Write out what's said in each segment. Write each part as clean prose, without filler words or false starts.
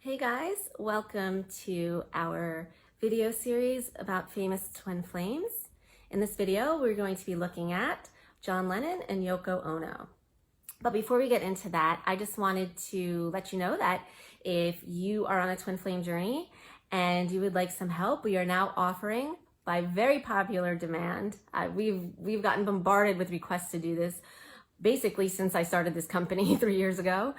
Hey guys, welcome to our video series about famous twin flames. In this video, we're going to be looking at John Lennon and Yoko Ono. But before we get into that, I just wanted to let you know that if you are on a twin flame journey and you would like some help, we are now offering, by very popular demand, we've gotten bombarded with requests to do this basically since I started this company 3 years ago.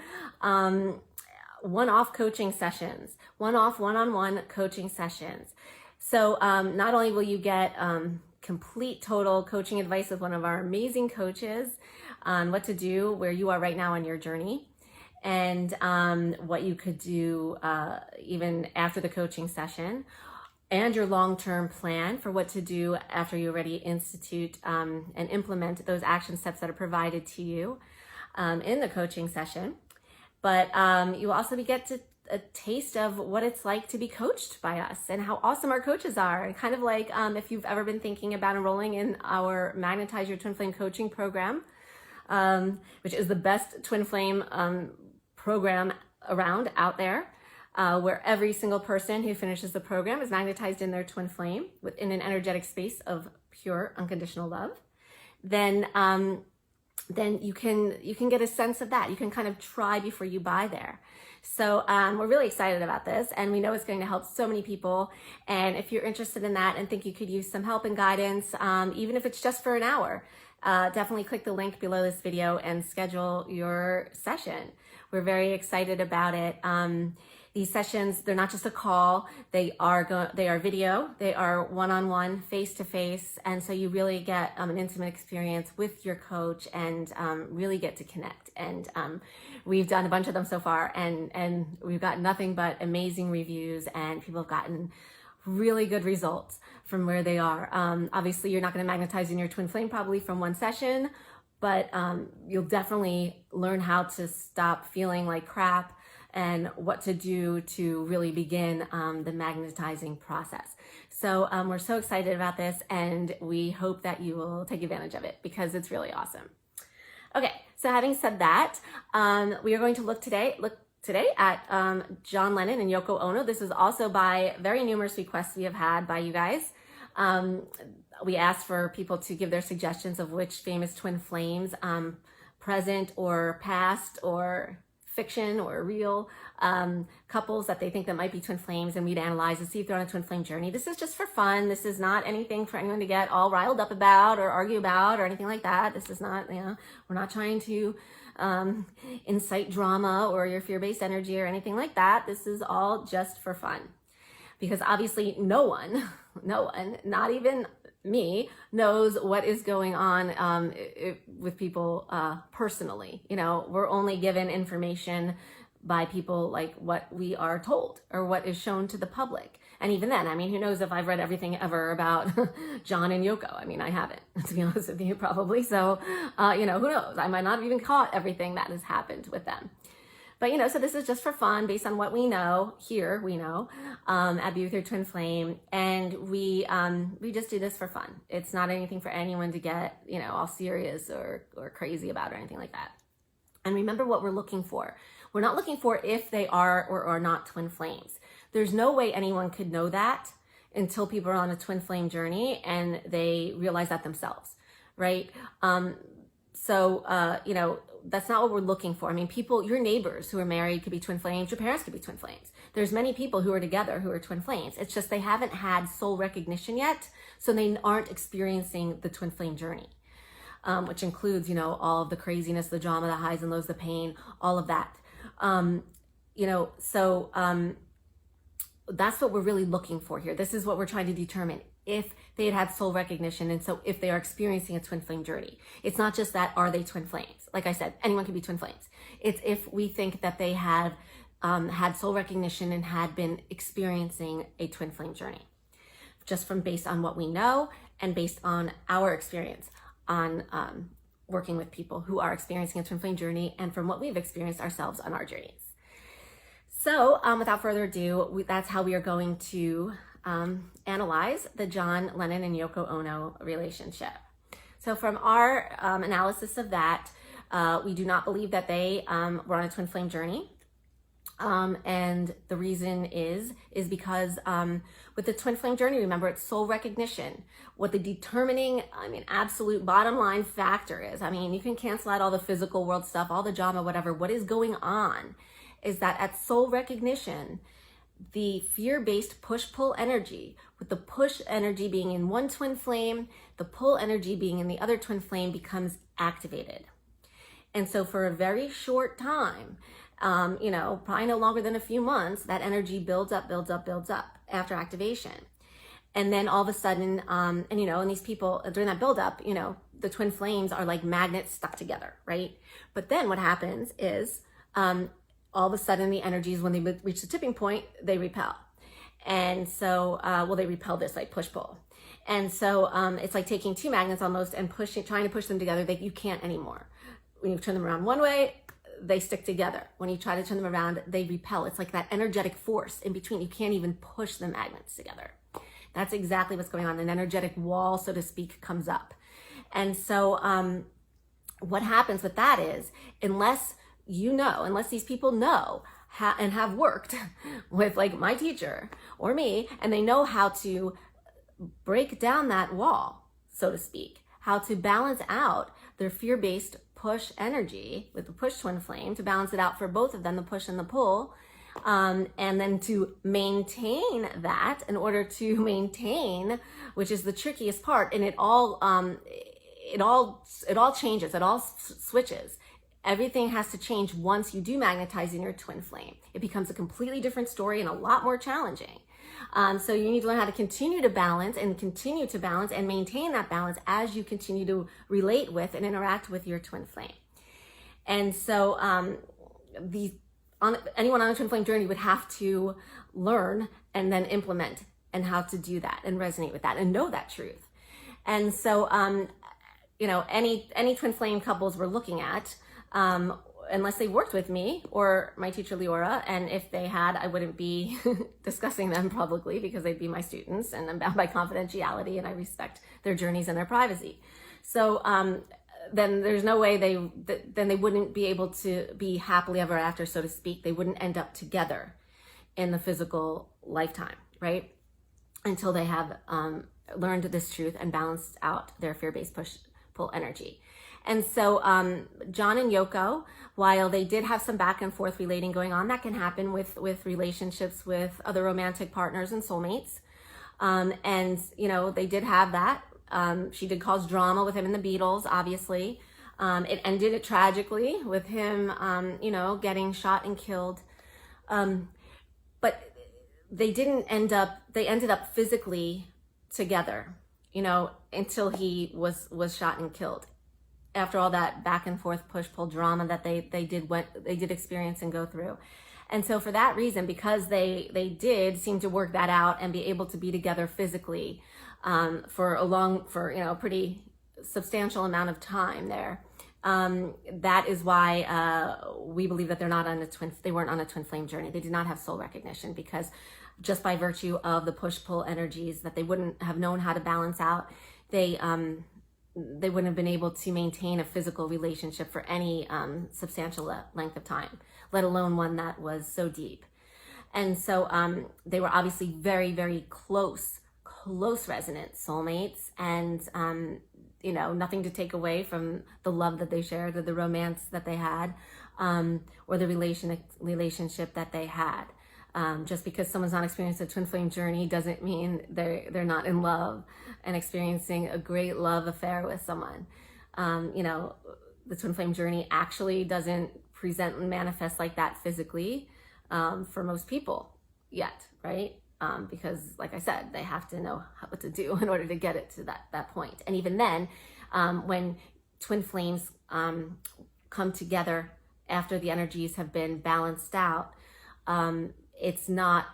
One-off coaching sessions, one-off one-on-one coaching sessions. So not only will you get complete total coaching advice with one of our amazing coaches on what to do where you are right now on your journey, and what you could do even after the coaching session, and your long-term plan for what to do after you already institute and implement those action steps that are provided to you in the coaching session. But you will also get a taste of what it's like to be coached by us and how awesome our coaches are. And kind of like if you've ever been thinking about enrolling in our Magnetize Your Twin Flame coaching program, which is the best twin flame program around out there, where every single person who finishes the program is magnetized in their twin flame within an energetic space of pure unconditional love, then you can get a sense of that. You can kind of try before you buy there. So we're really excited about this, and we know it's going to help so many people. And if you're interested in that and think you could use some help and guidance, even if it's just for an hour, definitely click the link below this video and schedule your session. We're very excited about it. These sessions, they're not just a call, they are video, they are one-on-one, face-to-face, and so you really get an intimate experience with your coach and really get to connect. And we've done a bunch of them so far, and we've got nothing but amazing reviews, and people have gotten really good results from where they are. Obviously, you're not going to magnetize in your twin flame probably from one session, but you'll definitely learn how to stop feeling like crap and what to do to really begin the magnetizing process. So we're so excited about this, and we hope that you will take advantage of it because it's really awesome. Okay, so having said that, we are going to look today at John Lennon and Yoko Ono. This is also by very numerous requests we have had by you guys. We asked for people to give their suggestions of which famous twin flames, present or past or fiction or real couples that they think that might be twin flames, and we'd analyze and see if they're on a twin flame journey. This is just for fun. This is not anything for anyone to get all riled up about or argue about or anything like that. This is not, we're not trying to incite drama or your fear-based energy or anything like that. This is all just for fun, because obviously no one, not even me, knows what is going on with people personally. We're only given information by people like what we are told or what is shown to the public. And even then, who knows if I've read everything ever about John and Yoko? I haven't, to be honest with you, probably. So, who knows? I might not have even caught everything that has happened with them. But, so this is just for fun based on what we know here, at Be With Your Twin Flame. And we just do this for fun. It's not anything for anyone to get, all serious or crazy about or anything like that. And remember what we're looking for. We're not looking for if they are or are not twin flames. There's no way anyone could know that until people are on a twin flame journey and they realize that themselves, right? That's not what we're looking for. People, your neighbors who are married could be twin flames. Your parents could be twin flames. There's many people who are together who are twin flames. It's just they haven't had soul recognition yet, so they aren't experiencing the twin flame journey, which includes, all of the craziness, the drama, the highs and lows, the pain, all of that. That's what we're really looking for here. This is what we're trying to determine if they had soul recognition, and so if they are experiencing a twin flame journey. It's not just that, are they twin flames? Like I said, anyone can be twin flames. It's if we think that they have had soul recognition and had been experiencing a twin flame journey, just from based on what we know and based on our experience on working with people who are experiencing a twin flame journey, and from what we've experienced ourselves on our journeys. So without further ado, that's how we are going to analyze the John Lennon and Yoko Ono relationship. So from our analysis of that, we do not believe that they were on a twin flame journey. And the reason is because with the twin flame journey, remember, it's soul recognition. What the determining, absolute bottom line factor is, you can cancel out all the physical world stuff, all the drama, whatever. What is going on is that at soul recognition, the fear-based push-pull energy, with the push energy being in one twin flame, the pull energy being in the other twin flame, becomes activated. And so for a very short time, probably no longer than a few months, that energy builds up after activation. And then all of a sudden, and these people during that buildup, the twin flames are like magnets stuck together, right? But then what happens is, all of a sudden the energies, when they reach the tipping point, they repel. And so, they repel this like push pull. And so, it's like taking two magnets almost and trying to push them together. You can't anymore. When you turn them around one way, they stick together. When you try to turn them around, they repel. It's like that energetic force in between. You can't even push the magnets together. That's exactly what's going on. An energetic wall, so to speak, comes up. And so what happens with that is, unless these people know and have worked with like my teacher or me, and they know how to break down that wall, so to speak, how to balance out their fear-based push energy with the push twin flame, to balance it out for both of them, the push and the pull, and then to maintain that, in order to maintain, which is the trickiest part, and it all changes, it all switches. Everything has to change once you do magnetize in your twin flame. It becomes a completely different story and a lot more challenging. So you need to learn how to continue to balance and maintain that balance as you continue to relate with and interact with your twin flame. And so anyone on a twin flame journey would have to learn and then implement and how to do that and resonate with that and know that truth. And so, any twin flame couples we're looking at, unless they worked with me or my teacher Leora, and if they had, I wouldn't be discussing them publicly because they'd be my students, and I'm bound by confidentiality, and I respect their journeys and their privacy. So then there's no way they wouldn't be able to be happily ever after, so to speak. They wouldn't end up together in the physical lifetime, right? Until they have learned this truth and balanced out their fear-based push-pull energy. And so John and Yoko, while they did have some back and forth relating going on, that can happen with relationships with other romantic partners and soulmates. And, they did have that. She did cause drama with him in the Beatles, obviously. It ended tragically with him, getting shot and killed. But they ended up physically together, until he was shot and killed. After all that back and forth push-pull drama that they did experience and go through. And so for that reason, because they did seem to work that out and be able to be together physically for a pretty substantial amount of time there, that is why we believe that they weren't on a twin flame journey. They did not have soul recognition, because just by virtue of the push-pull energies that they wouldn't have known how to balance out, they wouldn't have been able to maintain a physical relationship for any substantial length of time, let alone one that was so deep. And so they were obviously very, very close resonant soulmates, and nothing to take away from the love that they shared, or the romance that they had, or the relationship that they had. Just because someone's not experiencing a twin flame journey doesn't mean they're not in love and experiencing a great love affair with someone. The twin flame journey actually doesn't present and manifest like that physically for most people yet, right? Because, like I said, they have to know what to do in order to get it to that point. And even then, when twin flames come together after the energies have been balanced out, it's not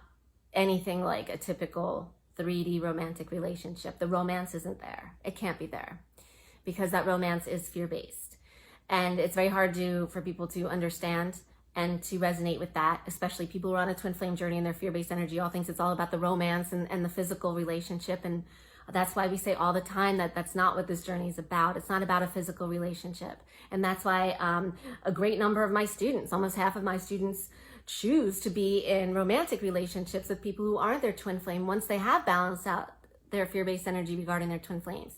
anything like a typical 3D romantic relationship. The romance isn't there. It can't be there, because that romance is fear-based. And it's very hard for people to understand and to resonate with that, especially people who are on a twin flame journey and their fear-based energy all thinks it's all about the romance and the physical relationship. And that's why we say all the time that that's not what this journey is about. It's not about a physical relationship. And that's why a great number of my students, almost half of my students, choose to be in romantic relationships with people who aren't their twin flame once they have balanced out their fear-based energy regarding their twin flames.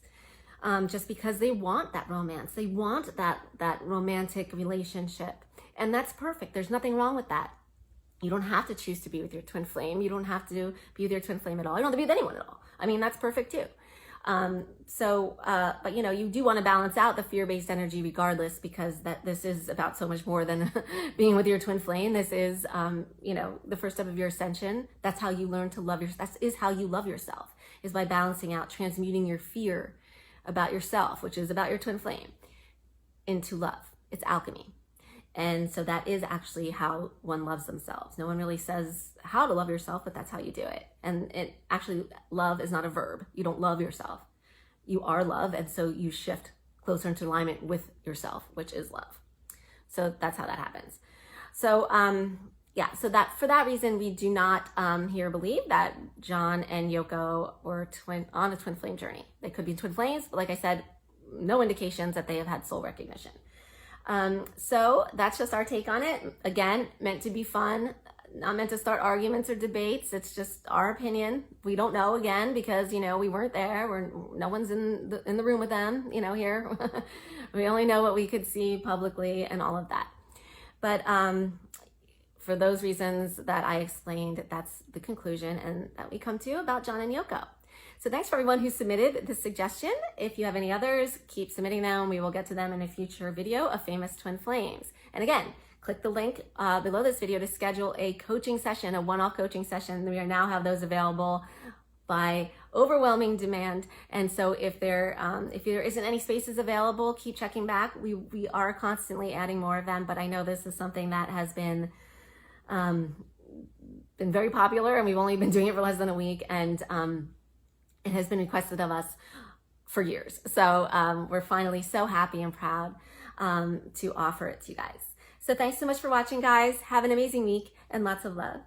Just because they want that romance. They want that romantic relationship. And that's perfect. There's nothing wrong with that. You don't have to choose to be with your twin flame. You don't have to be with your twin flame at all. You don't have to be with anyone at all. I mean, that's perfect too. But you know, you do want to balance out the fear-based energy regardless, because this is about so much more than being with your twin flame. This is, you know, the first step of your ascension. That's how you learn to love yourself. That is how you love yourself, is by balancing out, transmuting your fear about yourself, which is about your twin flame, into love. It's alchemy. And so that is actually how one loves themselves. No one really says how to love yourself, but that's how you do it. And it actually, love is not a verb. You don't love yourself. You are love. And so you shift closer into alignment with yourself, which is love. So that's how that happens. So, yeah, so that for that reason, we do not here believe that John and Yoko were on a twin flame journey. They could be twin flames, but like I said, no indications that they have had soul recognition. So that's just our take on it. Again, meant to be fun, not meant to start arguments or debates. It's just our opinion. We don't know, again, because, you know, we weren't there. No one's in the room with them, you know, here. We only know what we could see publicly and all of that. But for those reasons that I explained, that's the conclusion and that we come to about John and Yoko. So thanks for everyone who submitted this suggestion. If you have any others, keep submitting them. We will get to them in a future video of famous twin flames. And again, click the link below this video to schedule a coaching session, a one-off coaching session. We now have those available by overwhelming demand. And so if there isn't any spaces available, keep checking back. We are constantly adding more of them, but I know this is something that has been very popular, and we've only been doing it for less than a week. And it has been requested of us for years. So we're finally so happy and proud to offer it to you guys. So thanks so much for watching, guys. Have an amazing week and lots of love.